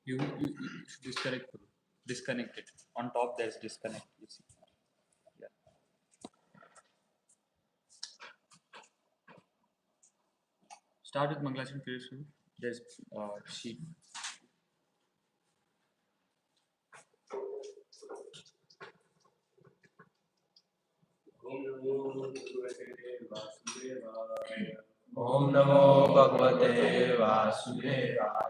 You should disconnect it. On top there's disconnect. You see. Yeah. Start with Mangalachan finish. There's sheep. Om Namo Bhagavate Vasudevaya.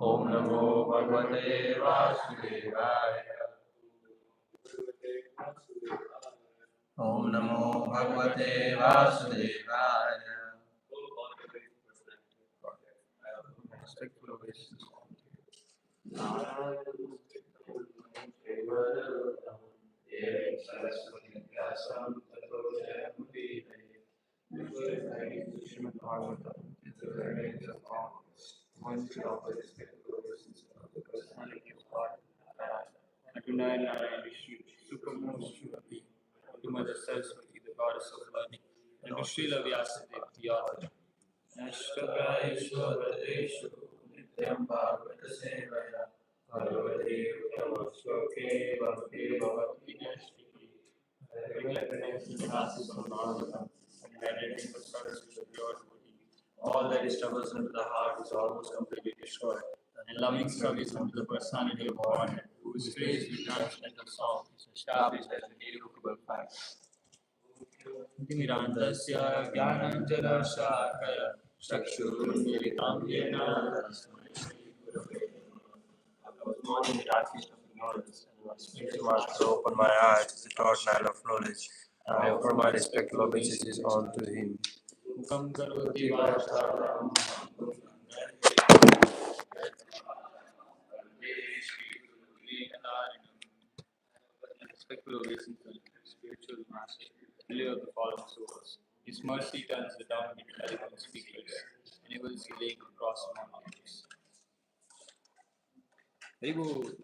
Om Namo Bhagavate Vasudevaya. Om Namo Bhagavate Vasudevaya. Respectful obeisance. To Mother Saraswati, the goddess of learning, and to Srila Vyasadeva, the author. Ashtabhaishwabhadreshu Nityam Bhagavata Sevaya Bhagavate Uttamaśloke Bhakti Bhavati Nashiki. Recognition classes on Bhagavatam and meditating for service with the pure devotee. All that is troublesome to the heart is almost completely destroyed, and loving service unto the personality of Godhead, whose praise we translate of song is established as an irrevocable fact. Mirandasya Jnananjana-Shakaya Chakshurmilitam Yena Tasmai Shri Gurave Namaha. I was born in the darkest of ignorance, and my spiritual master opened my eyes to the torchlight of knowledge. I offer my respectful obeisances unto him. Mukam karoti vāsāram respectful obeisance to spiritual master, lily of the fallen souls. His mercy turns the down into eloquent speakers, enables the lake to cross mountains. Very good.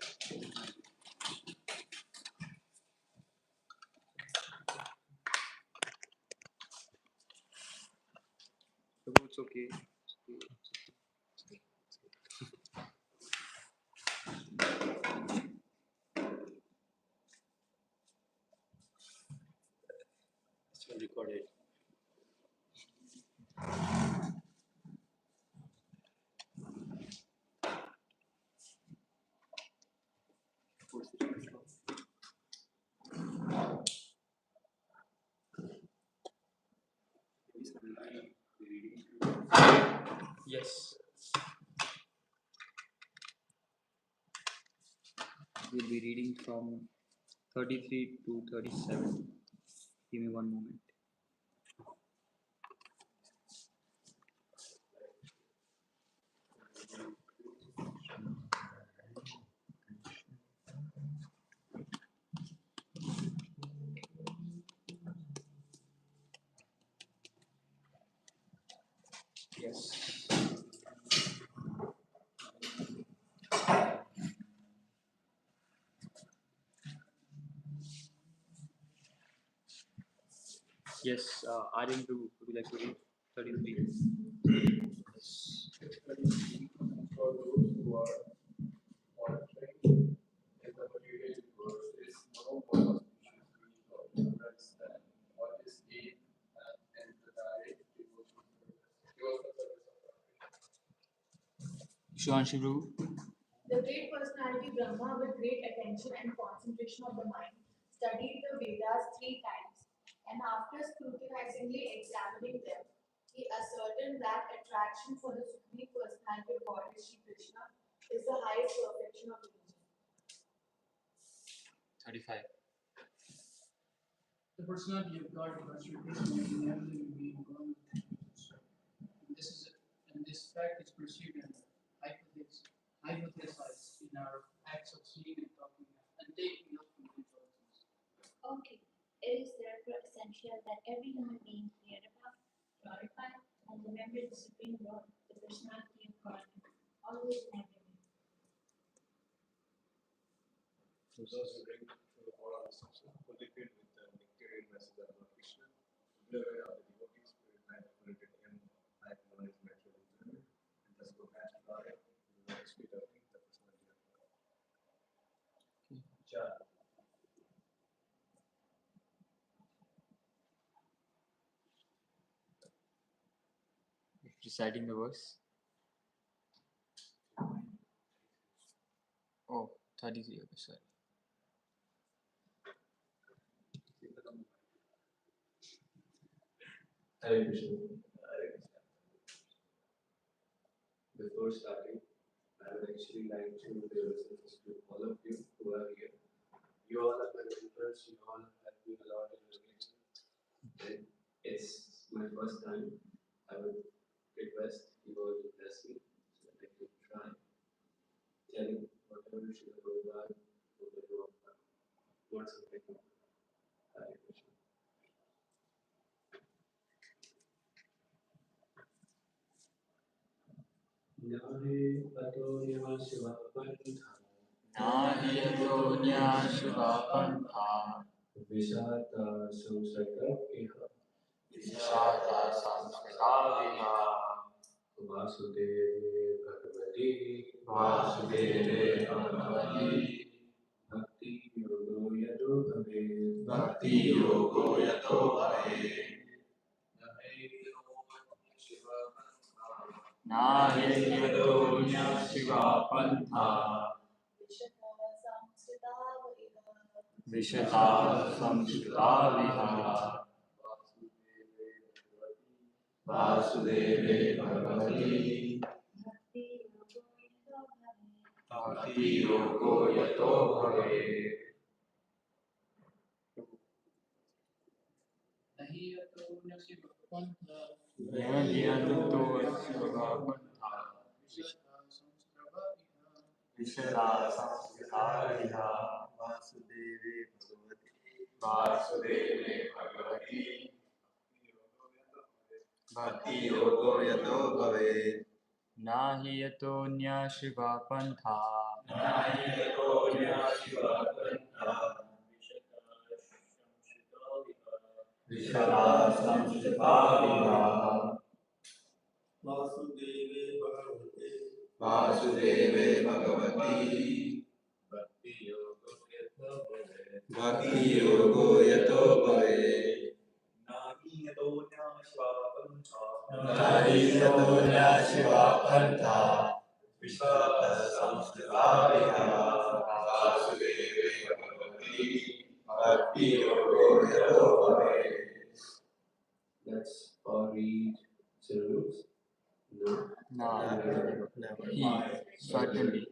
It's okay. It's recorded. Yes. We'll be reading from 33 to 37. Give me one moment. Yes. Yes, Aryan, would you like to read 33? Yes. For those who are monitoring, in the material universe, there is no one species of ignorance than what is deep and the direct devotion to the service of God. Shuanshu Guru. The great personality Brahma, with great attention and concentration of the mind, studied the Vedas 3 times, and after scrutinizingly examining them, he ascertained that attraction for the supreme personality of God, Shri Krishna, is the highest perfection of religion. 35. The personality of God, Shri Krishna, is an everything being born with and this fact is perceived and hypothesized in our acts of seeing and talking and taking up from the intelligence. Okay. It is therefore essential that every human being hear about, glorify, and remember the Supreme Lord, the personality of God, always and everywhere. So those who bring to the moral instruction, fully filled with the nectarian message of Lord Krishna, to be aware of the devotee spirit, high quality and high knowledge naturally. reciting the verse? Oh, 33. Okay, sorry. Hare Krishna. Before starting, I would actually like to give a message to all of you who are here. You all are my mentors, you all have been a lot in religion, and it's my first time. I would request you all to bless me so that I can try telling whatever should go by, not something. Hare Krishna. Nare Pato Yama Shiva Pantha Nahiyagonya Shivapantha Vishata Samsaka Iha Vishata Samskritaviha Vasudeve Bhagavati Vasudeve Bhagavati Bhakti Yogo Yado Bhave Bhakti Yogo Yato Bhave Nahiyagonya Shivapantha Vishata Samskritaviha Vasudeve Bhagavati Bhakti Yogo Yato Bhave Nahiyato Shivapantha Vishata Samskritaviha Vasudeve Bhagavati Bhakti Yogo Yato Bhave Nahi Yato Nya Shiva Pantha Vishada Samshitaviha Vasudeve Bhagavati Bhakti Yogo Yato Bhave Nahi Yato Nya Shiva Pantha Vishada Samshitaviha Vasudeve Bhagavati Bhakti Yogo Yato Bhave. Let's all read syllables. No. He certainly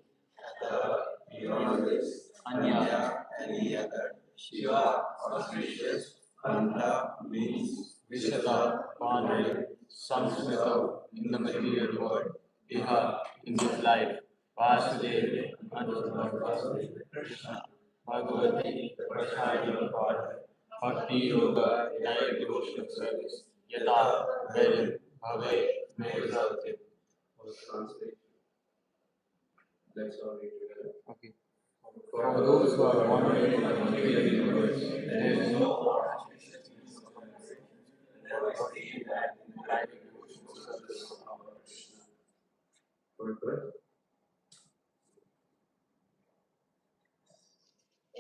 Beyond this, Anya any other Shiva auspicious Panta means Vishata Panu Samsmita in the material world Iha in this life Vasudeva Anusmita Krishna Bhagavati the personality of God Bhakti Yoga direct devotional service Yata wherein Bhave may result in. translation. Let's all read together. Okay. For those who are wandering in the material universe, there is no more auspicious means of compensation. Never see that in the direct devotional service of our Krishna. Good.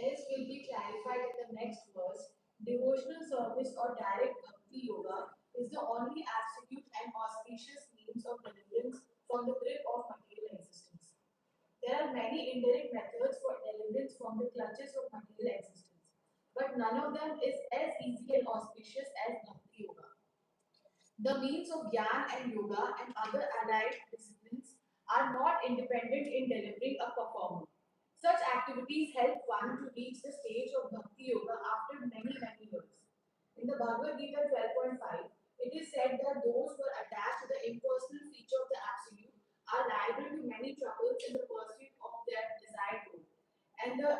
As will be clarified in the next verse, devotional service or direct bhakti yoga is the only absolute and auspicious means of deliverance from the grip of material existence. There are many indirect methods for deliverance from the clutches of material existence, but none of them is as easy and auspicious as bhakti yoga. The means of Gyan and Yoga and other allied disciplines are not independent in delivering a performer. Such activities help one to reach the stage of Bhakti Yoga after many, many years. In the Bhagavad Gita 12.5, it is said that those who are attached to the impersonal feature of the Absolute are liable to many troubles in the pursuit of their desired goal. And the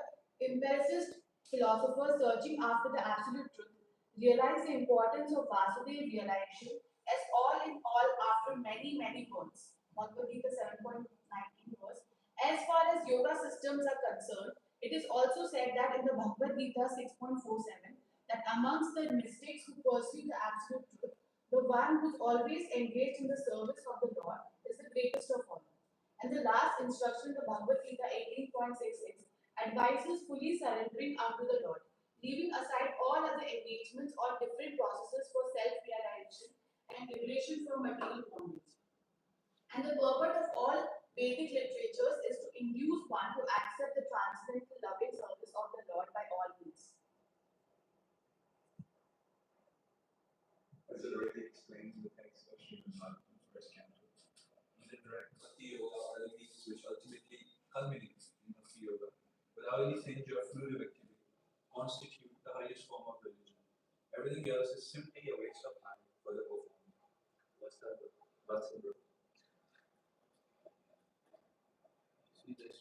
empiricist philosophers searching after the absolute truth realize the importance of Vasudeva realization as all in all after many, many births. Bhagavad Gita 7.19 verse. As far as yoga systems are concerned, it is also said that in the Bhagavad Gita 6.47 that amongst the mystics who pursue the absolute truth, the one who is always engaged in the service of the Lord is the greatest of all. And the last instruction, the Bhagavad Gita 18.66, advises fully surrendering unto the Lord, leaving aside all other engagements or different processes for self realization, and and liberation from material bondage. And the purpose of all Vedic literatures is to induce one to accept the transcendental loving service of the Lord by all means. As it already explains in the text of Srimad Bhagavatam, first canto. In the direct Bhakti Yoga are the means which ultimately culminate in Bhakti Yoga, without any fringe or fruitive activity, constitute the highest form of religion. Everything else is simply a waste of time for the performer. What's that? What's the group? Sridhar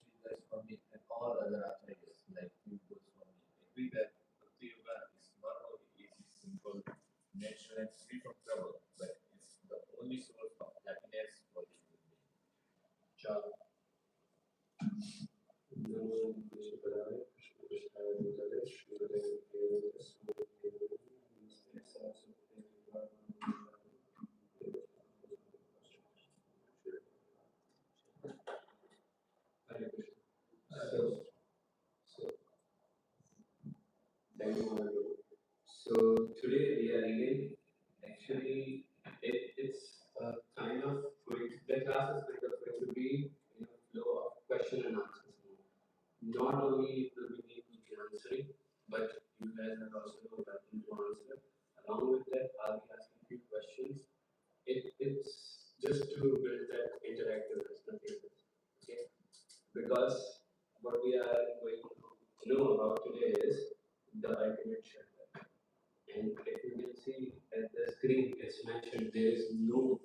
Swami and all other acharyas like Rupa Swami agree that Bhakti Yoga is not only easy, simple, natural, and free from trouble, but it's the only source of happiness for the human being. Ciao. Namo Krishna Padaya, Krishna Krishna Padaya, Shri Radha Krishna Hare Krishna. So, thank you, Madhu. So today we are reading. Actually, it's kind of going. The class is kind of going to be flow of question and answers. Not only will we need to be answering, but you guys are also welcome to answer. Along with that, I'll be asking few questions. It's just to build that interactiveness, nothing else. Okay? Because what we are going to know about today is the ultimate shelter. And if you can see at the screen, it's mentioned there is no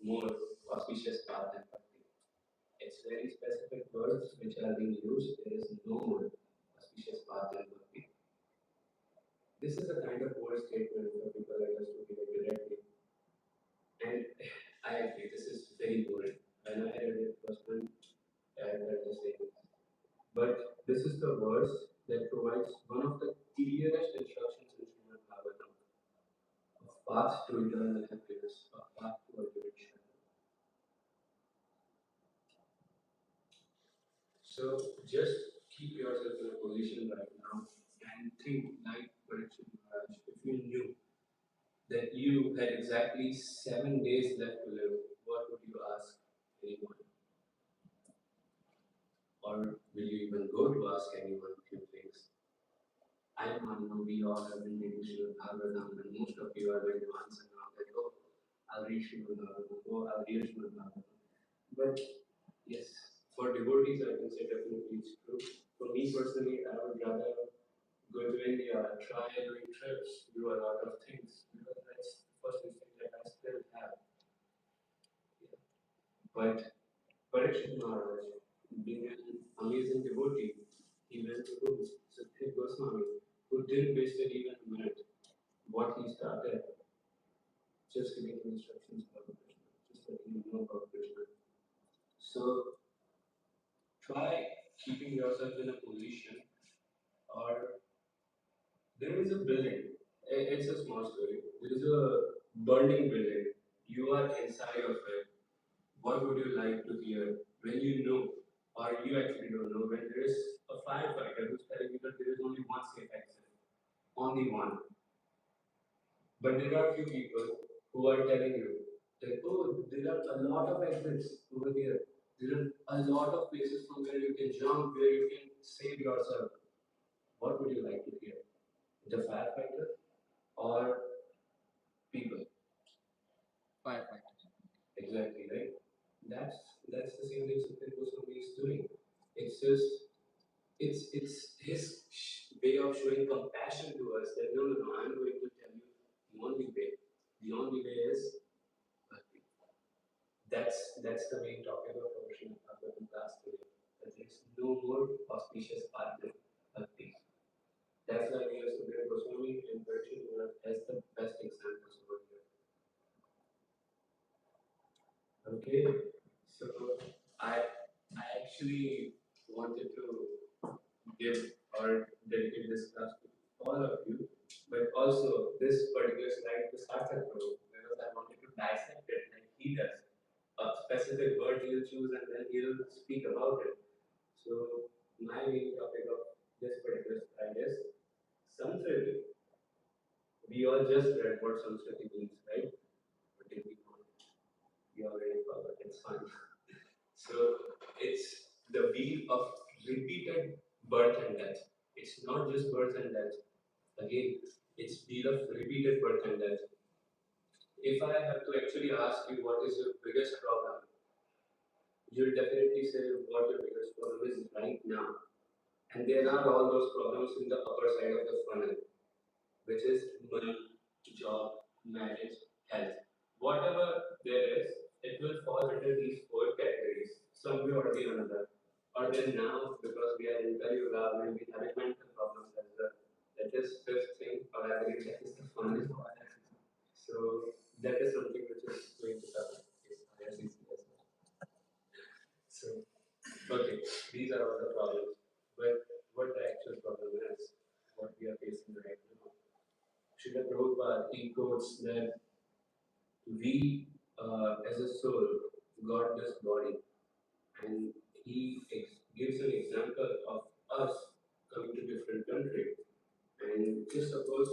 more auspicious path than bhakti. It's very specific words which are being used. There is no more auspicious path than bhakti. This is a kind of bold statement for people like us to give it directly. And I agree, this is very boring. When I read it first time, I felt the same. But this is the verse that provides one of the clearest instructions in Srimad Bhagavatam of path to eternal happiness, of path to ultimate shelter. So just keep yourself in a position right now and think like Parikshit Maharaj, if you knew that you had exactly 7 days left to live, what would you ask anyone? Or will you even go to ask anyone a few things? I know we all have been reading Srimad Bhagavatam, and most of you are going to answer now that, oh, I'll read Srimad Bhagavatam, oh, I'll read Srimad Bhagavatam. But yes, for devotees, I can say definitely it's true. For me personally, I would rather go to India, try doing trips, do a lot of things, because that's the first instinct that I still have. Yeah. But Parikshit Maharaj, being an amazing devotee, he went to Guru Sukdev Goswami, who didn't waste even a minute. What he started, just giving him instructions about Krishna, just letting him know about Krishna. So try keeping yourself in a position, or there is a building. It's a small story. There is a burning building. You are inside of it. What would you like to hear when you know, or you actually don't know, when there is a firefighter who's telling you that there is only one safe exit, only one. But there are few people who are telling you that, oh, there are a lot of exits over here. There are a lot of places from where you can jump, where you can save yourself. What would you like to hear? The firefighter or people? Firefighter. Exactly, right? That's the same thing Sukdev Goswami is doing. It's just it's his way of showing compassion to us that no, I'm going to tell you the only way. The only way is bhakti. That's the main topic of our Srimad Bhagavatam class today. That there is no more auspicious path than bhakti. That's why we are Sukdev Goswami and Parikshit Maharaj as the best examples over here. Okay, so I actually wanted to give or dedicate this class to all of you, but also this particular slide to Sarthak Prabhu, because I wanted to dissect it like he does. A specific word he'll choose and then he'll speak about it. So my main topic of this particular slide is Samskriti. We all just read what Samskriti means, right? But You already forgot. It's fine. So it's the wheel of repeated birth and death. It's not just birth and death. Again, it's wheel of repeated birth and death. If I have to actually ask you what is your biggest problem, you'll definitely say what your biggest problem is right now. And there are all those problems in the upper side of the funnel, which is money, job, marriage, health. Whatever there is, it will fall under these four categories, some way or the another. Or then now, because we are in Kali-yuga, we'll be having mental problems as well. That is fifth thing, or I believe that is the funnel. So that is something which is going to happen. So, okay, these are all the problems. But what the actual problem is, what we are facing right now. Srila Prabhupada, he quotes that we, as a soul, got this body, and he gives an example of us coming to different countries. And just suppose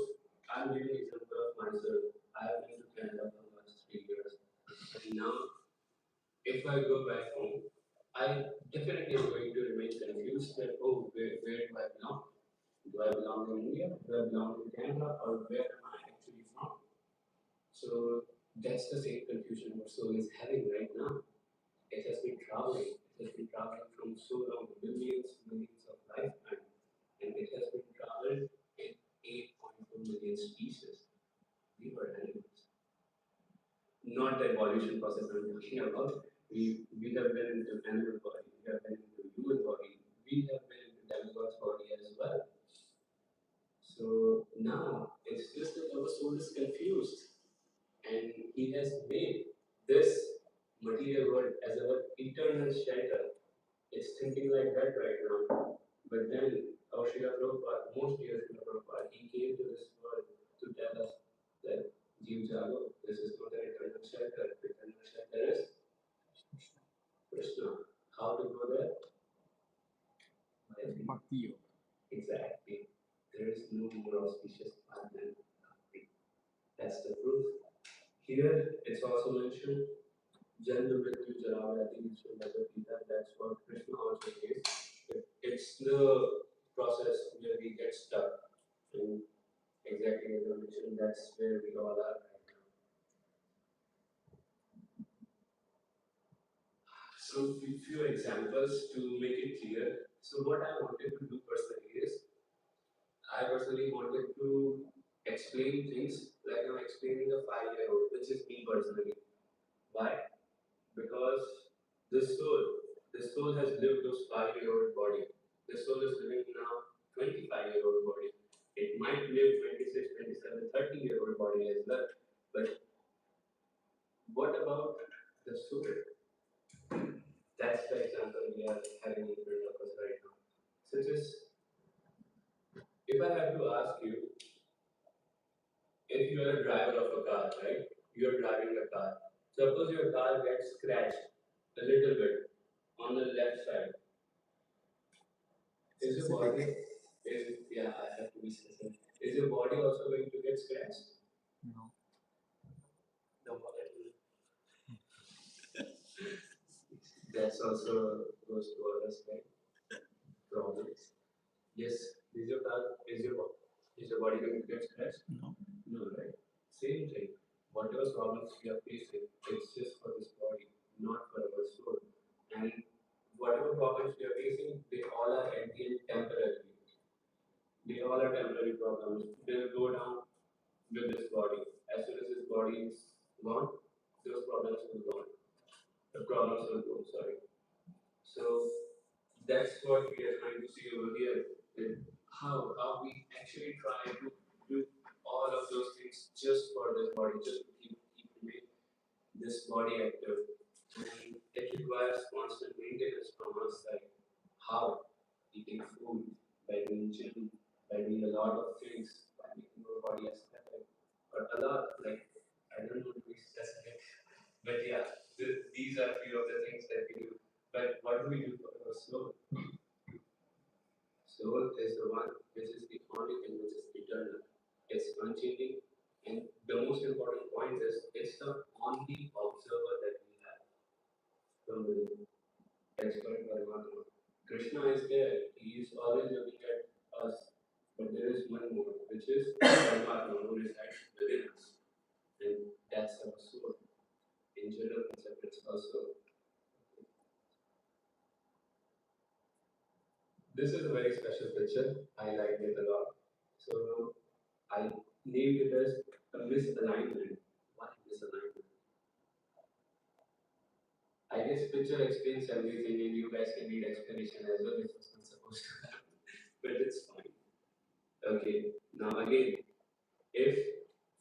I'm giving an example of myself. I have been to Canada for the last 3 years, and now if I go back home, I definitely am going to remain confused that oh, where do I belong? Do I belong in India? Do I belong in Canada? Or where am I actually from? So that's the same confusion what soul is having right now. It has been traveling. It has been traveling from so long, millions of lifetimes, and it has been traveled in 8.4 million species. We were animals. Not the evolution process I'm talking about. We have been into animal body, we have been into human body, we have been into demigod's body as well. So now it's just that our soul is confused, and he has made this material world as our eternal shelter. It's thinking like that right now. But then our Srila Prabhupada, most dear Srila Prabhupada, he came to this world to tell us that Jeev Jago, this is not an eternal shelter. The eternal shelter is Krishna. How to go there? Bhakti yoga. Exactly. There is no more auspicious path than bhakti. That's the proof. Here it's also mentioned Janma Mrityu Jara Vyadi Vishnu Bhagavad. That's what Krishna also says. It's the process where we get stuck. And exactly as I mentioned, that's where we all are right now. So few examples to make it clear. So what I wanted to do personally is I personally wanted to explain things like I'm explaining a 5-year-old, which is me personally. Why? Because the soul has lived those 5-year-old body. The soul is living now 25-year-old body. It might live 26, 27, 30-year-old body as well. But what about the soul? That's the example we are having in front of us right now. So just, if I have to ask you, if you are a driver of a car, right? You are driving a car. Suppose your car gets scratched a little bit on the left side. Is your body yeah, I have to be specific. Is your body also going to get scratched? No. No. That's also goes to others, right? Problems. Yes, is your body going to get scratched? No. No, right? Same thing. Whatever problems we are facing, it's just for this body, not for our soul. And whatever problems we are facing, they all are at the end temporary. They all are temporary problems. They will go down with this body. As soon as this body is gone, those problems will go. The problems will go, sorry. So that's what we are trying to see over here. That how we actually try to do all of those things just for this body, just to keep this body active. And it requires constant maintenance from our side. How? Eating food, by doing gym, by doing a lot of things, by making our body aesthetic. But a lot, like, I don't know to be specific, but yeah, these are few of the things that we do. But what do we do for our soul? Soul is the one which is the only thing which is eternal. It's unchanging, and the most important point is it's the only observer that we animals also. This is a very special picture. I like it a lot. So I named it as a misalignment. Why misalignment? I guess picture explains everything and you guys can need explanation as well if it's not supposed to happen. But it's fine. Okay, now again, if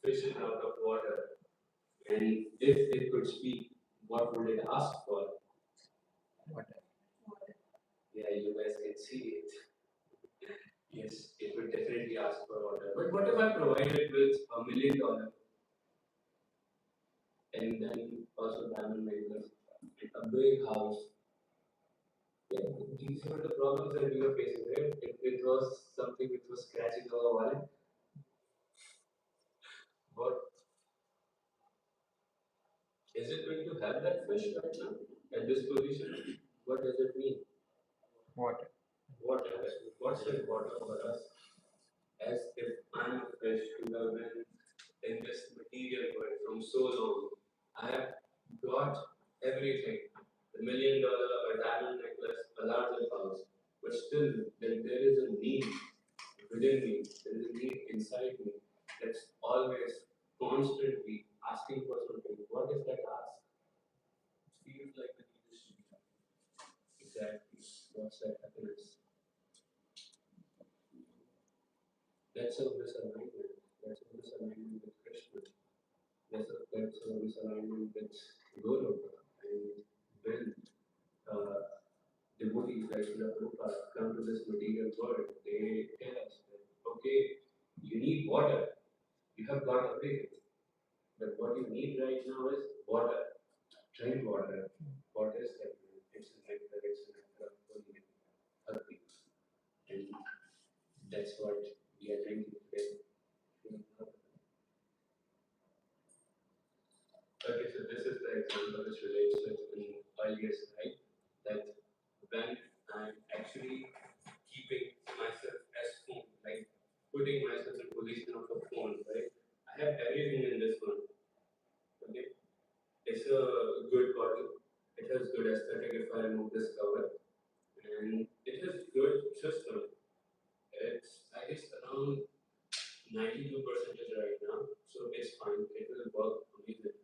fish is out of water and if it could speak, what would it ask for? Water. Yeah, you guys can see it. Yes, it would definitely ask for water. But what if I provide it with $1 million and then also diamond necklace, a big house? Yeah, these are the problems that we were facing, right? It was something which was scratching our wallet. What is it going to help that fish right now at this position? What does it mean? Water. Water. What's the water for us? As if I'm a fish who have been in this material world from so long. I have got everything. $1 million, a diamond necklace, a larger house. But still, there is a need within me, there is a need inside me that's always constantly asking for something. What is that ask? It feels like the need is to be happy. Exactly. What's that happiness? That's a misalignment. That's a misalignment with Krishna. That's a misalignment with Goloka. And when devotees like Srila Prabhupada come to this material world, they tell us that, okay, you need water. You have got everything. But what you need right now is water. Drink water. What is that? It's a nectar, it's a nectar of holy bhakti. And that's what we are drinking today. Okay, so this is the example which relates with an earlier slide that when I'm actually keeping myself as phone, like putting myself in position of a phone, right? I have everything in this phone. Okay, it's a good bottle. It has good aesthetic if I remove this cover, and it has good system. It's I guess around 92% right now, so it's fine. It will work amazing.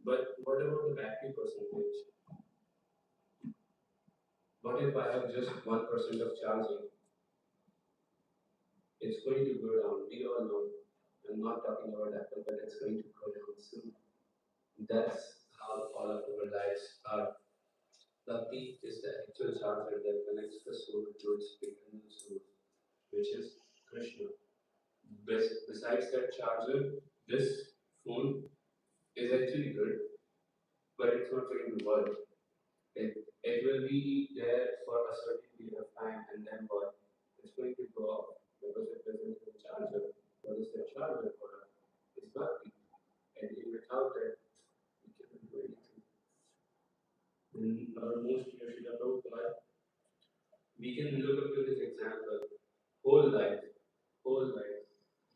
But what about the battery percentage? What if I have just 1% of charging? It's going to go down. We all know. I'm not talking about Apple, but it's going to go down soon. That's how all of our lives are. Bhakti is the actual charger that connects the soul to its eternal source, which is Krishna. Besides that charger, this phone is actually good, but it's not going to work. It will be there for a certain period of time and then what? It's going to go off because it doesn't have a charger. What is the charger for us? It's Bhakti. And without it, we cannot do anything. In our most dear Srila Prabhupada, we can look up to this example. Whole life, whole life,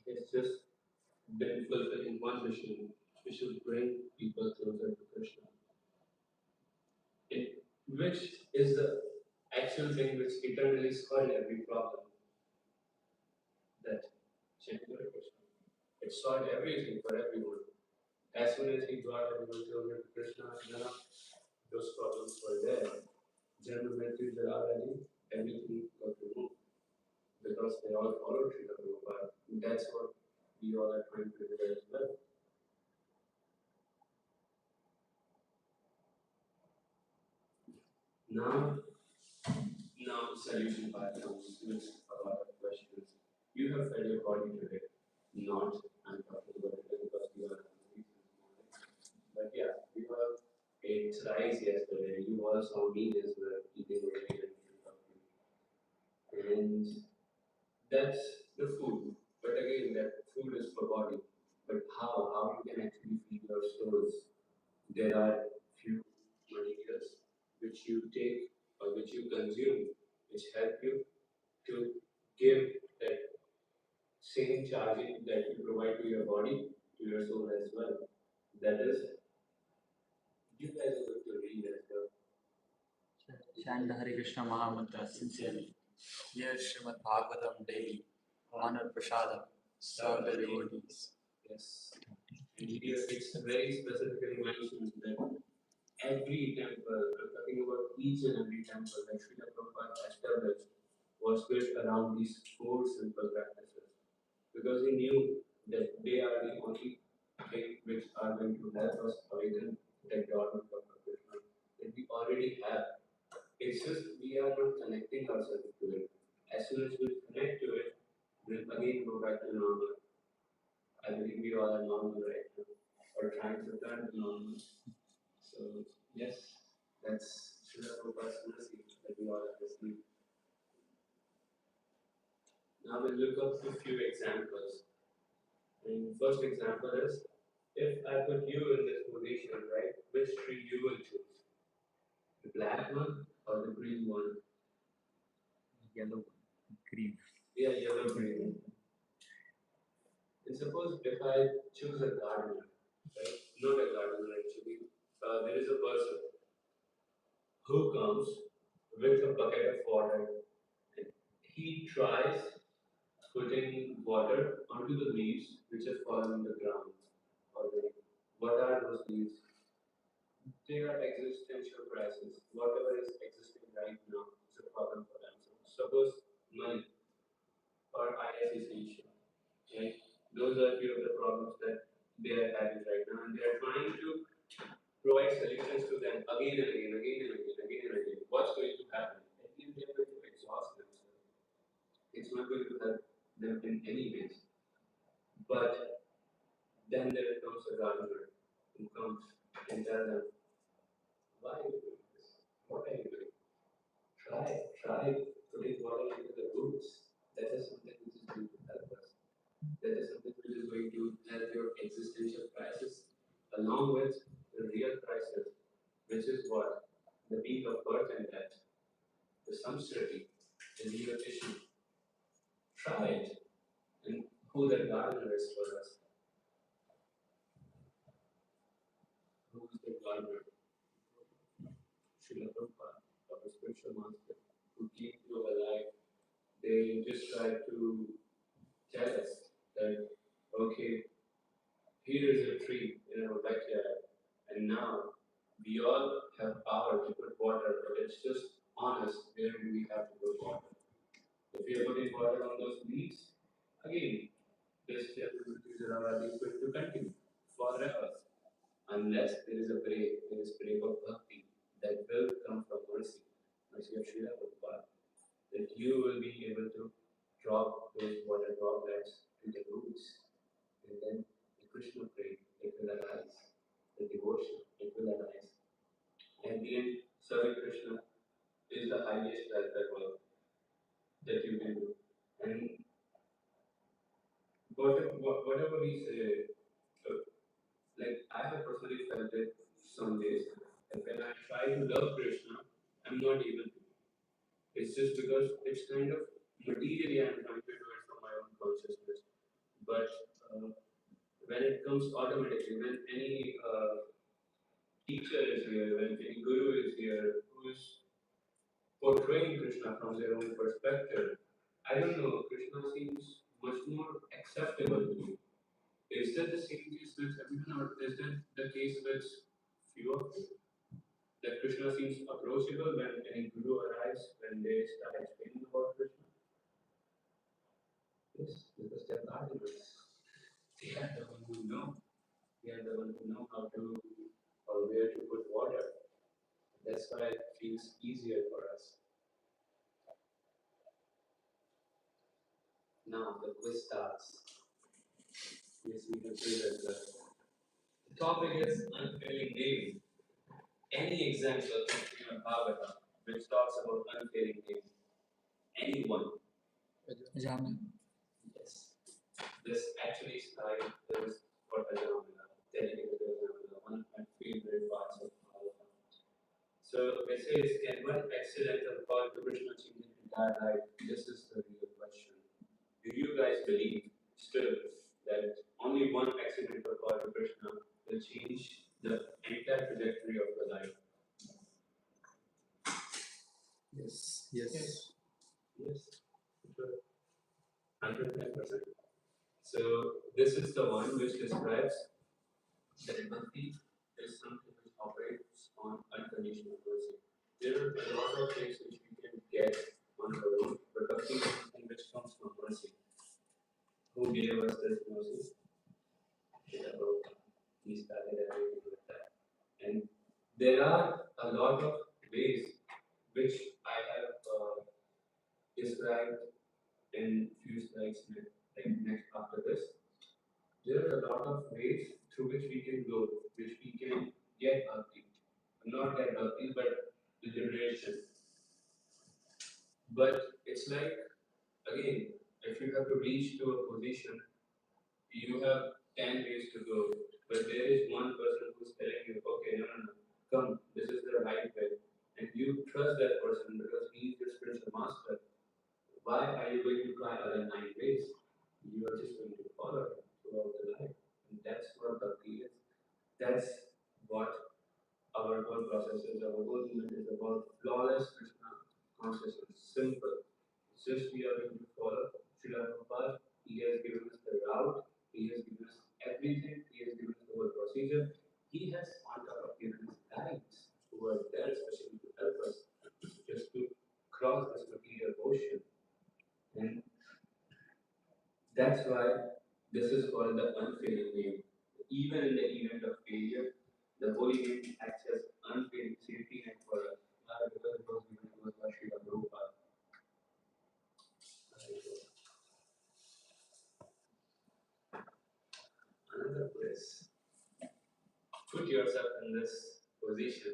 it's just been fulfilling one mission, which should bring people closer to Krishna. It, which is the actual thing which eternally solved every problem that chanting Krishna. It solved everything for everyone. As soon as he brought everyone closer to Krishna, none of those problems were there. Janma Mrityu Jara Rani, everything got removed because they all followed Srila Prabhupada. That's what we all are trying to do as well. Now, solution part comes with a lot of questions. You have fed your body today. Not, I'm talking about it because you are hungry. But yeah, you have ate rice yesterday. You all saw me as well eating very in front of you. And that's the food. But again, that food is for body. But how? How you can actually feed your stores? There are few materials which you take or which you consume, which help you to give that same charging that you provide to your body, to your soul as well. That is You guys are going to read as well. Chant the Hare Krishna Mahamantra sincerely. Hear Srimad Bhagavatam daily. Honor Prasadam. Serve the devotees. Yes. And here it's very specifically mentioned that every temple, I'm talking about each and every temple that Srila Prabhupada established was built around these four simple practices. Because he knew that they are the only thing which are going to help us awaken the dormant of Krishna that we already have. It's just we are not connecting ourselves to it. As soon as we connect to it, we'll again go back to normal. I believe we all are normal right now, or trying to return to normal. So, yes, that's Srila Prabhupada's mercy that we all have received. Now we'll look up a few examples. And first example is, if I put you in this position, right, which tree you will choose? The black one or the green one? Yellow, green. Yeah, yellow, green. And suppose if I choose a gardener, right? Not a gardener actually. There is a person who comes with a bucket of water and he tries putting water onto the leaves which have fallen on the ground already. What are those leaves? They are existential crises. Whatever is existing right now is a problem for them. So suppose money or ISIS, right? Those are a few of the problems that they are having right now, and they are trying to provide solutions to them again and again, again and again, again and again. What's going to happen? At the end, they are going to exhaust themselves. It's not going to help them in any ways. But then there comes a gardener who comes and tells them, why are you doing this? What are you doing? Try putting water into the roots. That is something which is going to help us. That is something which is going to help your existential crisis along with the real crisis, which is what? The peak of birth and death, the samskriti, the nutrition. Try it. And who the gardener is for us? Who is the gardener? Srila Prabhupada, our spiritual master, who came to our life. They just try to tell us that, okay, here is a tree in our backyard, and now we all have power to put water, but it's just on us where do we have to put water. If we are putting water on those leaves, again, this activity is going to continue forever unless there is a break, there is break of bhakti that will come from mercy, mercy of Srila Prabhupada, that you will be able to drop those water droplets to the roots, and then the Krishna prema, it will arise, the devotion, it will arise. At the end, serving Krishna is the highest welfare work that you can do. And whatever we say, like I have personally felt it some days, that when I try to love Krishna, I'm not able to. It's just because it's kind of materially I'm trying to do it from my own consciousness. But when it comes automatically, when any teacher is here, when any guru is here, who is portraying Krishna from their own perspective, I don't know, Krishna seems much more acceptable to me. Is that the same case with everyone, or is that the case with few of you? That Krishna seems approachable when any guru arrives, when they start explaining about Krishna? Yes, because they're gardeners. They are the one who know. They are the one who know how to or where to put water. That's why it feels easier for us. Now the quiz starts. Yes, we can say that the topic is unfailing name. Any example from Srimad Bhagavatam which talks about unfailing name? Anyone? Ajamil. Yes. This actually started this for Ajamila, dedicated to Ajamila, one of my favorite parts of Bhagavatam. So it says, can one accidental call to Krishna change the entire life? This is the real question. Do you guys believe still that only one accidental call to Krishna will change the entire trajectory of the life. Yes. Yes. 110%. So this is the one which describes that empathy is something which operates on unconditional mercy. There are a lot of things which we can get on our own, but empathy is something which comes from mercy. Who gave us this mercy? He started everything with that. And there are a lot of ways which I have described in few slides next after this. There are a lot of ways through which we can go, which we can get bhakti. Not get bhakti, but liberation. But it's like, again, if you have to reach to a position, you have 10 ways to go. But there is one person who's telling you, okay, no, come, this is the right way. And you trust that person because he is your spiritual master. Why are you going to try other 9 ways? You are just going to follow him throughout the life. And that's what bhakti is. That's what our whole process is. Our whole movement is about flawless Krishna consciousness. Simple. It's just we are going to follow Srila Prabhupada. He has given us the route. He has given us everything. He has given us the whole procedure. He has on top of given us guides who are there especially to help us just to cross this material ocean. And that's why this is called the unfailing name. Even in the event of failure, the holy name acts as unfailing safety net for us. Because it was given to us by Srila Prabhupada. Another place. Put yourself in this position,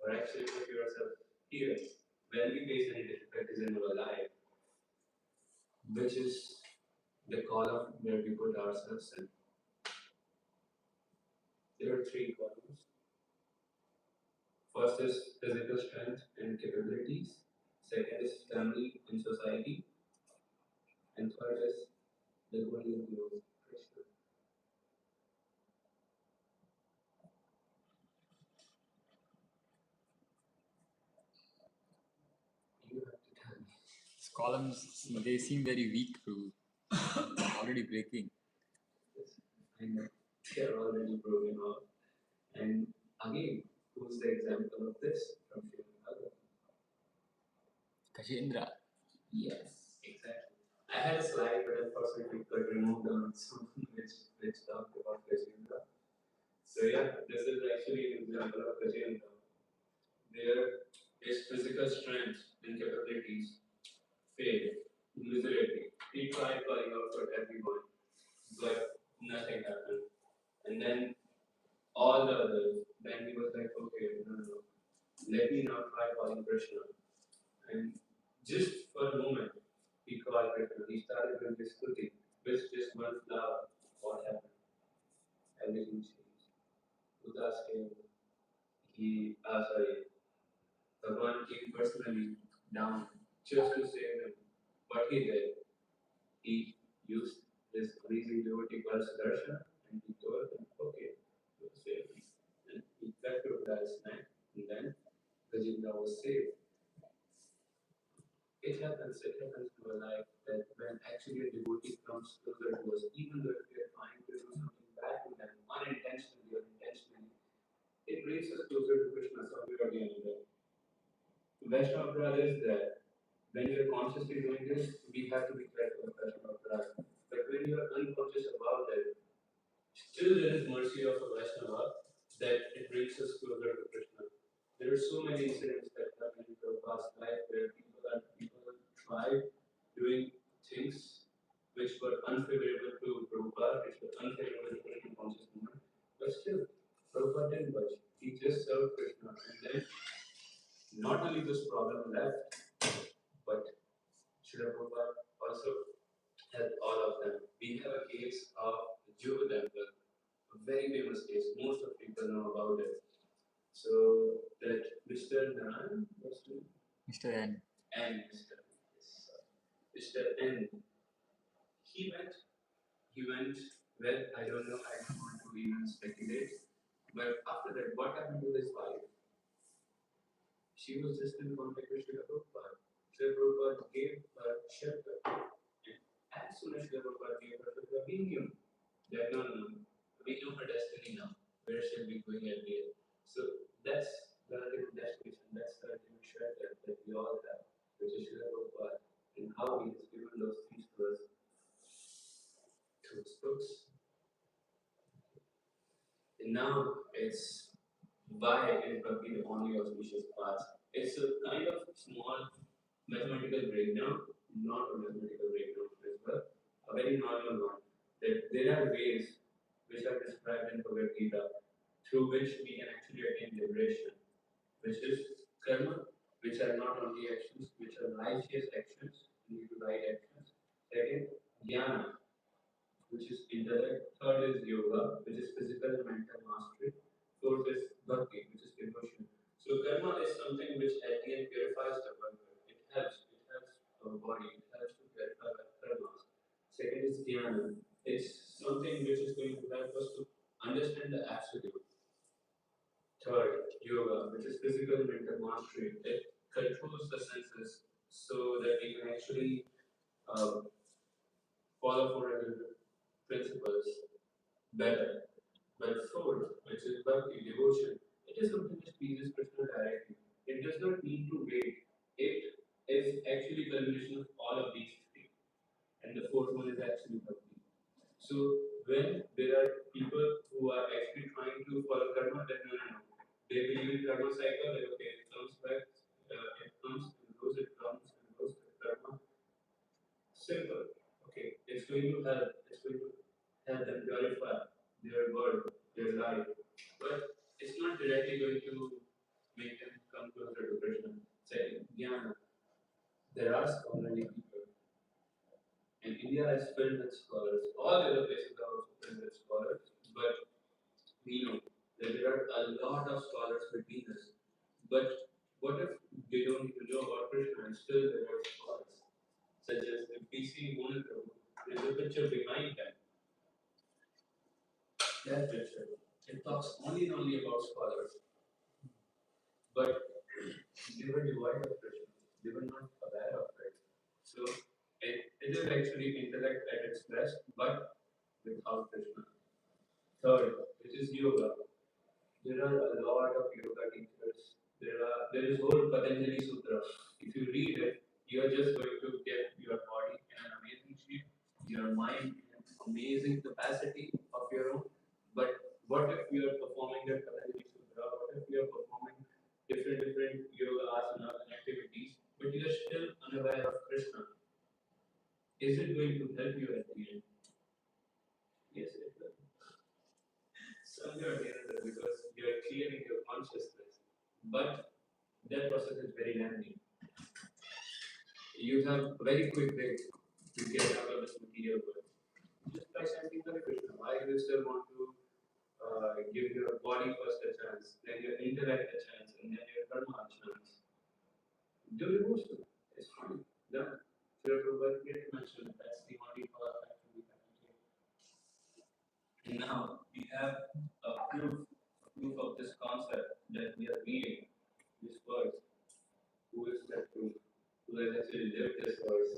or actually put yourself here. When we face any difficulties in our life, which is the column where we put ourselves in. There are 3 columns. First is physical strength and capabilities. Second is family and society. And third is the golden rule of Krishna. You have to tell me. These columns, they seem very weak, Prabhu. Already breaking. Yes. And they are already broken off. And again, who's the example of this from Srimad Bhagavatam? Kajendra. Yes, exactly. I had a slide, but unfortunately got removed on something which talked about Gajendra. So yeah, this is actually an example of Gajendra. There is physical strength and capabilities, faith, miserability. He tried calling out for everyone, but nothing happened. And then all the others, then he was like, okay, no. Let me now try calling Krishna. And just for a moment, he called Krishna. He started with this cooking, with just one flower. What happened? Everything changed. Udas came. Bhagwan came personally down just to save him. What he did, he used this amazing devotee called Sudarshan and he told him, okay, you'll save me. And he cut to Udas' neck and then Gajendra was saved. It happens in our life that when actually a devotee comes closer to us, even though if we are trying to do something bad to them, unintentionally or intentionally, it brings us closer to Krishna somewhere or the other. Vaishnava Prada is that when you are consciously doing this, we have to be careful of Vaishnava Prada. But when you are unconscious about it, still there is mercy of a Vaishnava that it brings us closer to Krishna. There are so many incidents that happen in Prabhupada's life where people tried doing things which were unfavorable to Prabhupada, which were unfavorable to Krishna conscious movement, but still Prabhupada didn't budge. He just served Krishna, and then not only this problem left, but Srila Prabhupada also helped all of them. We have a case of Juba temple, a very famous case. Most of people know about it. So that Mr. Naran was to Mr. N. and Mr. N. He went well, I don't know, I don't want to even speculate. But after that, what happened to his wife? She was just in contact with Srila Prabhupada. Srila Prabhupada gave her shelter. And as soon as Srila Prabhupada gave her shelter, he knew that no, we know her destiny now. Where she'll be going at the end. So that's the ultimate destination. That's the ultimate shelter that we all have, which is Srila Prabhupada. And how he has given those things to us through his books. And now it's why is Bhakti the only auspicious path? It's a kind of small mathematical breakdown, not a mathematical breakdown as well, a very normal one. That there are ways which are described in Bhagavad Gita through which we can actually attain liberation, which is karma, which are not only actions, which are righteous actions, we need to right actions. Second, jnana, which is intellect. Third is yoga, which is physical and mental mastery. Fourth is bhakti, which is devotion. So karma is something which at the end purifies the body. It helps our body. It helps to purify the karmas. Second is dhyana. It's something which is going to help us to understand the absolute. Third, yoga, which is physical and mental mastery. It controls the senses so that we can actually uh, follow four principles better. But fourth, which is bhakti, devotion, it is something which pleases Krishna directly. It does not need to wait. It is actually culmination of all of these three. And the fourth one is actually bhakti. So when there are people who are actually trying to follow karma, then no. They believe in karma cycle, that okay, it comes back, it comes and goes, it comes and goes, karma. Simple. Okay, it's going to help. It's going to help them purify their world, their life. But it's not directly going to make them come closer to Krishna. Second, jnana. There are scholarly people. And India is filled with scholars. All the other places are also filled with scholars. But we know that there are a lot of scholars between us. But what if they don't even know about Krishna and still there are scholars? Such as if we see Monaco, there's a picture behind them. That picture, it talks only and only about scholars. But they were devoid of Krishna. They were not aware of it. So it is actually intellect at its best, but without Krishna. Third, which is yoga. There are a lot of yoga teachers. There is whole Patanjali Sutra. If you read it, you are just going to get your body in an amazing shape, your mind in an amazing capacity of your own. But what if you are performing that Patanjali Sutra? What if you are performing different yoga asanas and activities, but you are still unaware of Krishna? Is it going to help you at the end? Yes, it will. Somewhere or the other, because you are clearing your consciousness. But that process is very lengthy. You have a very quick way to get out of this material world. Just by chanting Hare Krishna. Why you still want to give your body first a chance, then your intellect a chance, and then your karma a chance? Do devotion. It's fine. Done. Srila Prabhupada clearly mentioned that's the only path actually we can take. And now we have a proof of this concept that we are reading this verse. Who is that proof? Who has actually lived this verse?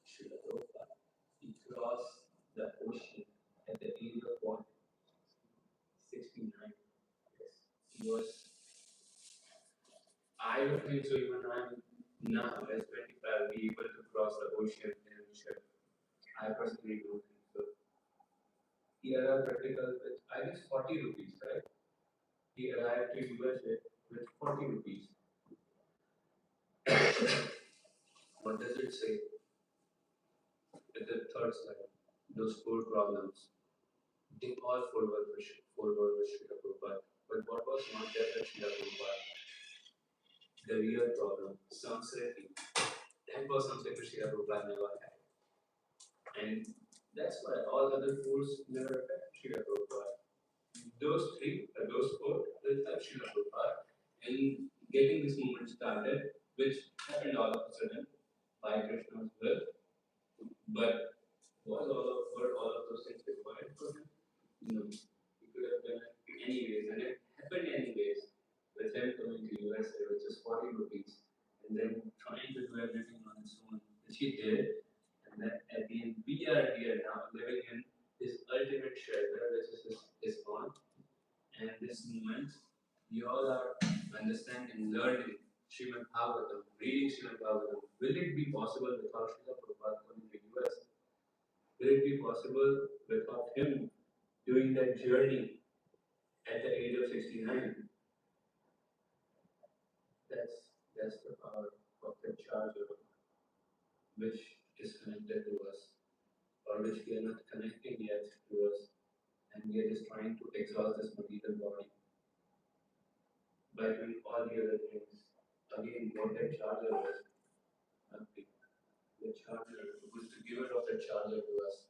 Srila Prabhupada. He crossed the ocean at the age of what? 69. Yes. He was, I don't think so, even I'm now, as 25, be able to cross the ocean in a ship. I personally don't think so. He arrived practical with, I guess, 40 rupees, right? He arrived to USA with 40 rupees. What does it say? At the third slide, those four problems. They all forward with Srila Prabhupada. But what was not there at Srila Prabhupada? The real problem, samsarati. That was something which Srila Prabhupada never had. And that's why all other fools never affect Srila Prabhupada. Those three, those four, will help Srila Prabhupada in getting this movement started, which happened all of a sudden by Krishna's will. But were all of those anyways, and it happened anyways. With him coming to USA with just 40 rupees and then trying to do everything on his own, which he did. And then at the end, we are here now living in his ultimate shelter, which is his own. And this moment, we all are understanding, learning Srimad Bhagavatam, reading Srimad Bhagavatam. Will it be possible without Srila Prabhupada coming to US? Will it be possible without him doing that journey at the age of 69? That's the power of the charger which is connected to us, or which we are not connecting yet to us, and we are just trying to exhaust this material body by doing all the other things. Again, what that charger is, nothing. The charger was the giver of the charger to us,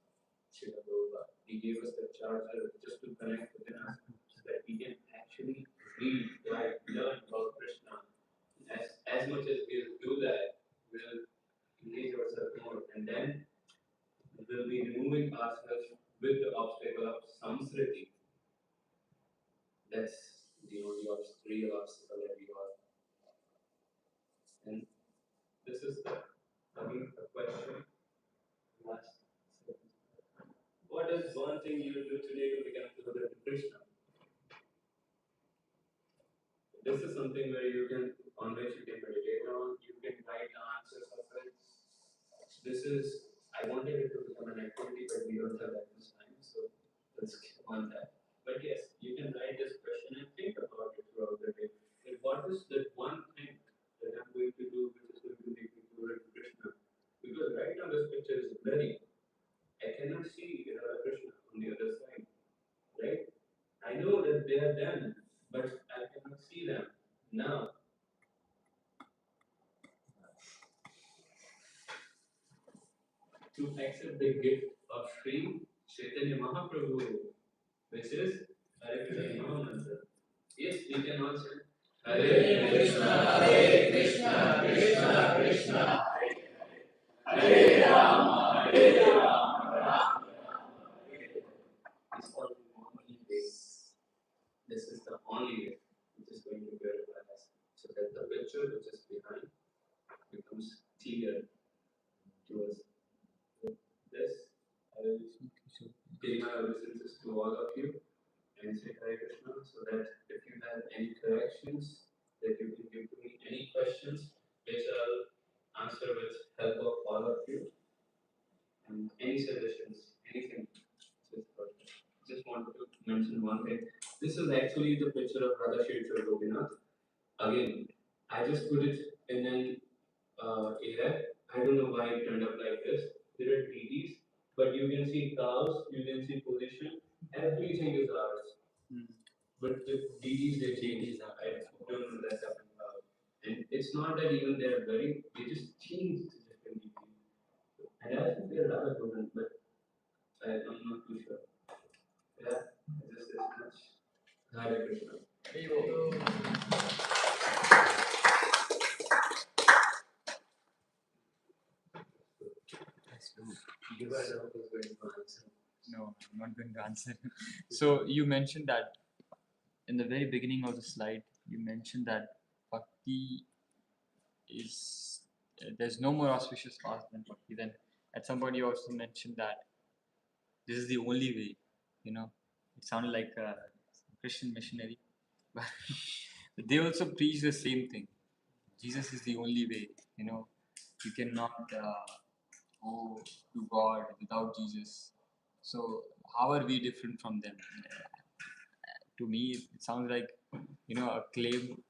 Srila Prabhupada. He gave us the charger just to connect within us, so that we can actually read, write, learn about Krishna. As much as we'll do that, we'll engage ourselves more, and then we'll be removing ourselves with the obstacle of samsriti. That's the only real obstacle that we have. And this is the question. Last. What is one thing you will do today to become closer to Krishna? This is something where you can, on which you can meditate on, you can write the answers of it. This is, I wanted it to become an activity, but we don't have that much time, so let's skip on that. But yes, you can write this question and think about it throughout the day. Like, what is that one thing that I'm going to do which is going to make me closer to Krishna? Because right now this picture is blurry. I cannot see Radha Krishna on the other side, right? I know that they are them, but I cannot see them. Now, to accept the gift of Sri Chaitanya Mahaprabhu, which is Hare Krishna Mahamantra. Yes, we can also Hare Krishna, Krishna Krishna, Hare Rama, Rama. It's called the only way. This is the only way which is going to purify us, so that the picture which is behind becomes clear to us. With this, I will pay my obeisances to all of you and say Hare Krishna, so that if you have any corrections, that you can give to me any questions, which I'll answer with help of all of you, and any suggestions, anything. Just wanted to mention one thing. This is actually the picture of Radha Shri Gopinath. Again, I just put it in an air. I don't know why it turned up like this. There are deities, but you can see cows, you can see position, everything is ours. But the deities they change. I don't know that happened. And it's not that even they're very, they just change to different deities. And I think they're rather good, but I'm not too sure. Yeah, just this much. Hare Krishna. You guys are going to answer. No, I'm not going to answer. So you mentioned that in the very beginning of the slide, you mentioned that bhakti is there's no more auspicious path than bhakti. Then at some point you also mentioned that this is the only way. You know, it sounded like a Christian missionary, but they also preach the same thing. Jesus is the only way. You know, you cannot go to God without Jesus. So how are we different from them? To me, it sounds like a claim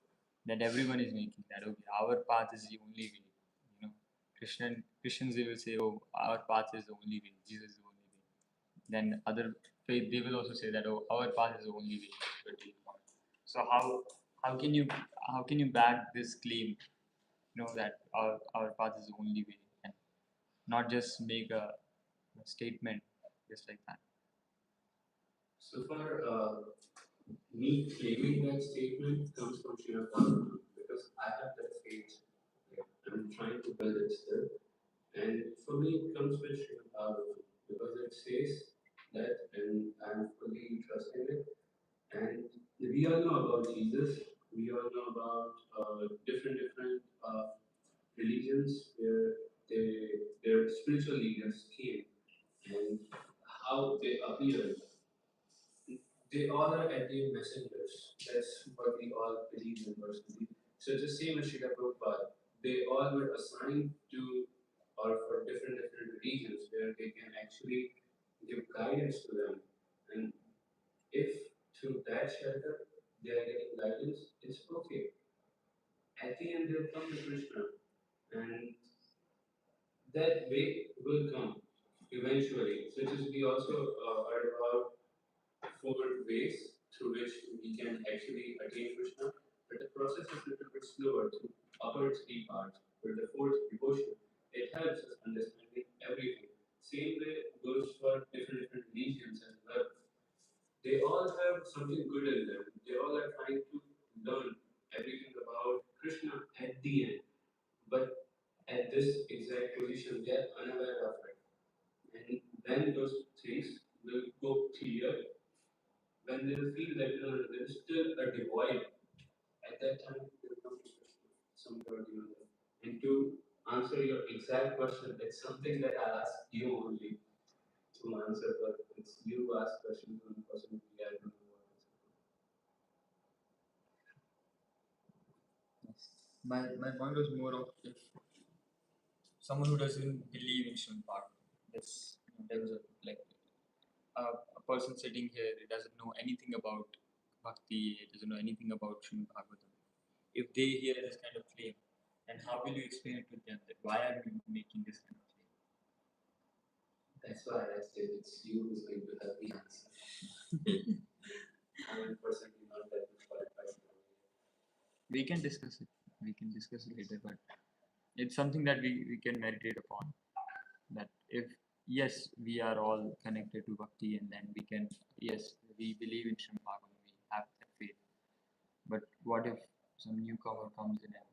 that everyone is making, that okay, our path is the only way. Christians, they will say, oh, our path is the only way, Jesus is the only way. Then other faith, they will also say that, oh, our path is the only way. So how can you back this claim, that our path is the only way, and not just make a statement just like that? So far, me claiming that statement comes from Srila Prabhupada, because I have that faith. I'm trying to build it still. And for me, it comes with Srila Prabhupada, because it says that, and I'm fully trusting it. And we all know about Jesus. We all know about different religions where their spiritual leaders came and how they appeared. They all are ideal messengers. That's what we all believe in personally. So the same as Srila Prabhupada, they all were assigned to or for different religions where they can actually give guidance to them. And if through that shelter they are getting guidance, it's okay. At the end they'll come to Krishna. And that way will come eventually. Such as we also heard about four ways through which we can actually attain Krishna, but the process is a little bit slower to upper three parts. For the fourth devotion, it helps us understanding everything. Same way goes for different religions as well. They all have something good in them. They all are trying to learn everything about Krishna at the end. But at this exact position, they are unaware of it. And when those things will go clear, when they will feel that there is still a divide, at that time they will come to Krishna, somewhere or the other. And to answer your exact question, it's something that I'll ask you only to answer, but it's you ask questions, unfortunately, I don't know what answer. Yes. My point was more of if someone who doesn't believe in Srimad Bhagavatam, there was a person sitting here who doesn't know anything about bhakti, doesn't know anything about Srimad Bhagavatam. If they hear this kind of claim, then how will you explain it to them that why are you making this kind of claim? That's why I said it's you who's going to have the answer. I'm unfortunately not that much qualified. We can discuss it. We can discuss it later, but it's something that we can meditate upon. That if yes, we are all connected to bhakti, and then we can yes, we believe in Srimad Bhagavatam, we have that faith. But what if some newcomer comes in and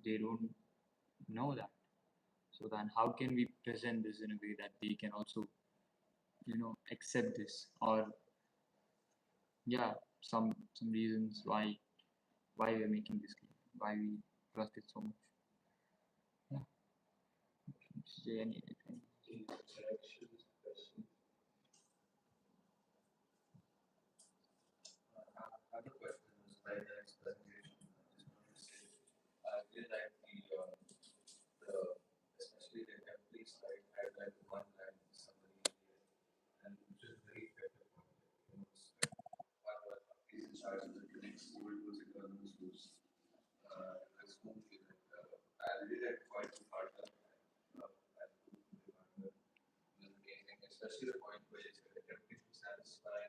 they don't know that? So then, how can we present this in a way that they can also, accept this? Or yeah, some reasons why we're making this claim, why we trust it so much. Yeah. Say anything. Interactions, questions. Another question was very nice presentation. I just wanted to say, I really like the especially the template slide. I like the one line summary here, and which is very effective. One was these in charge of the next old music government schools. The school I really like quite the part of amazing, especially the point where it's attempting to satisfy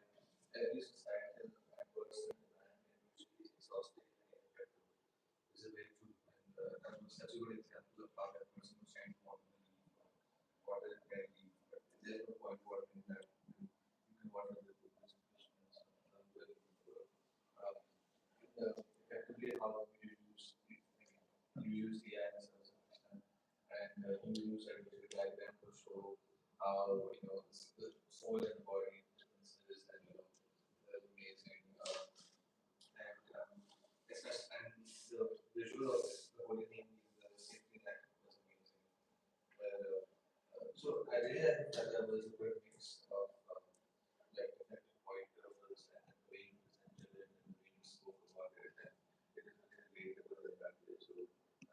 every societal and personal demand and usually exhausting and effective. This is very true. And that was such a good example of how that person was trying to water the leaf, water the very leaf. But there's no point watering that. You can water the goodness of Krishna very effectively how you use the answers and you use scientific diagram to show how the soul and body differences and the amazing and the visual of it, the holy name the safety net was amazing. So I really like that there was a good mix of like effective pointers and the way you presented it and the way you spoke about it and it is really relatable in that way. So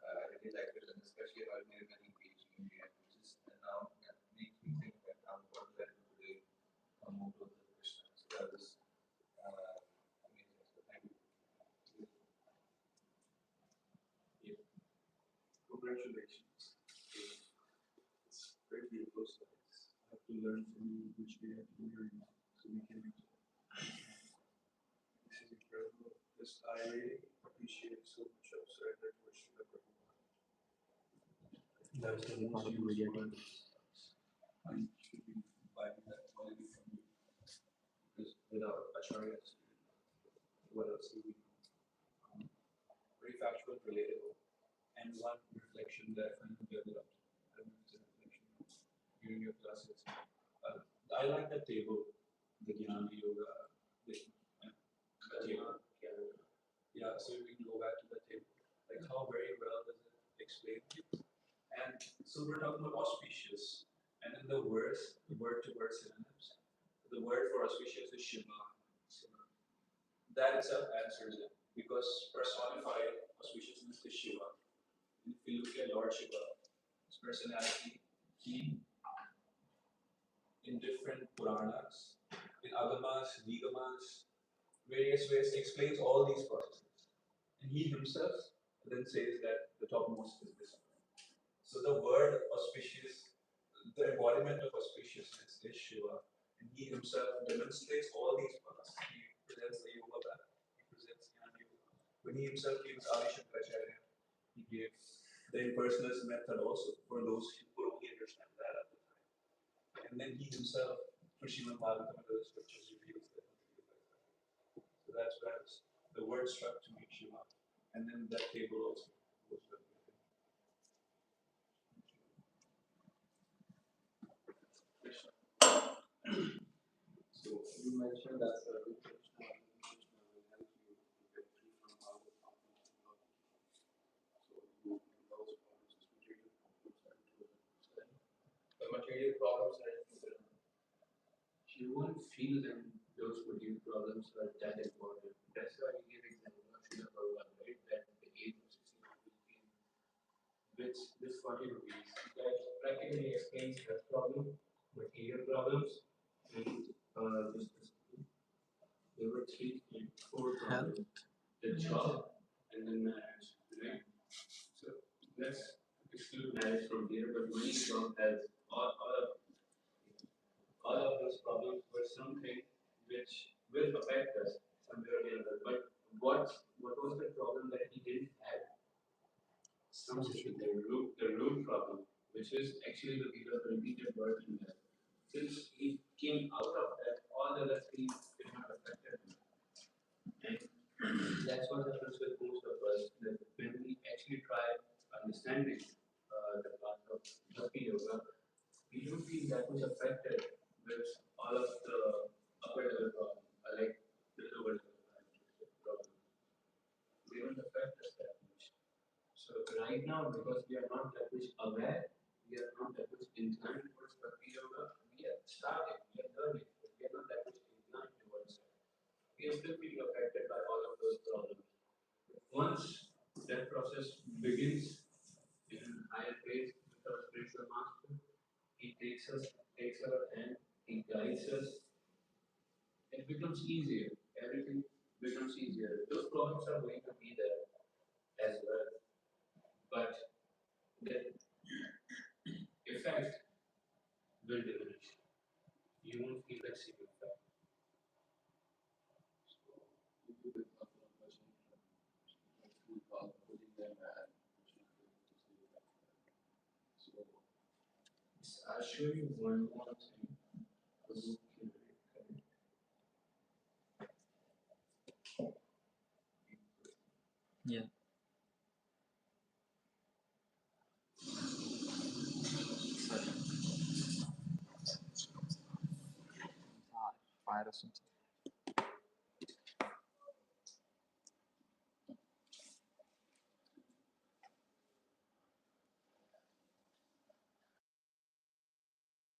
I really like it and especially how it made it very engaging in the end, which is and now makes me think that I'm what do I do today move to the Krishna. So that was amazing. So thank you. Yeah. Congratulations. It's very beautiful slides. I have to learn from you which we have to learn so we can use it. This is incredible. This I really appreciate so much of surrender to Srila Prabhupada. That was the part of the video. I should be imbibing that quality from you. Because without acharyas, what else do we know? Very factual, relatable. And one reflection that I find developed. I don't know if it's a reflection during your classes. I like that table, the Jnana Yoga, the So we're talking about auspicious. And in the words, the word to word synonyms, the word for auspicious is Shiva. That itself answers it because personified auspiciousness is Shiva. And if you look at Lord Shiva, his personality, he in different Puranas, in Agamas, Nigamas, various ways explains all these processes. And he himself then says that the topmost is this one. So the word auspicious, the embodiment of auspiciousness is Shiva. And he himself demonstrates all these paths. He presents the yoga path, he presents Jnana Yoga. When he himself gives Adi Shankaracharya, he gives the impersonalist method also for those who could only understand that at the time. And then he himself, through Srimad Bhagavatam and other scriptures, reveals that. So that's where the word struck to me Shiva. And then that table also was with him. So you mentioned that serving Krishna will help you to get free from all the problems in life. So you those problems is material problems are included. The material problems are included. You won't feel them, those material problems are that important. That's why you give example of Srila Prabhupada, right? That at the age of 16 came with this 40 rupees. That practically explains health problem, material problems, and just there were four problems: the job and then marriage, right? So let's exclude marriage from here, but money job has all of those problems were something which will affect us somewhere or the other. But what was the problem that he didn't have? Some issue, the root problem, which is actually the result of repeated birth in life. Since he came out of that, all the other things did not affect him. And that's what happens with most of us. That when we actually try understanding the path of Bhakti Yoga, we don't feel that much affected with all of the upper level problems, like the lower level problems. They don't affect us that much. So right now, because we are not that much aware, we are not that much inclined towards Bhakti Yoga, we are starting, we are learning, but we are not that much inclined towards it. We are still being affected by all of those problems. Once that process begins in higher phase with our spiritual master, he takes our hand, he guides us. It becomes easier. Everything becomes easier. Those problems are going to be there as well, but the effect will diminish. You won't feel that same effect. So you will be a person putting them and so I'll show you one more thing. Yeah. Sorry. Fire or something.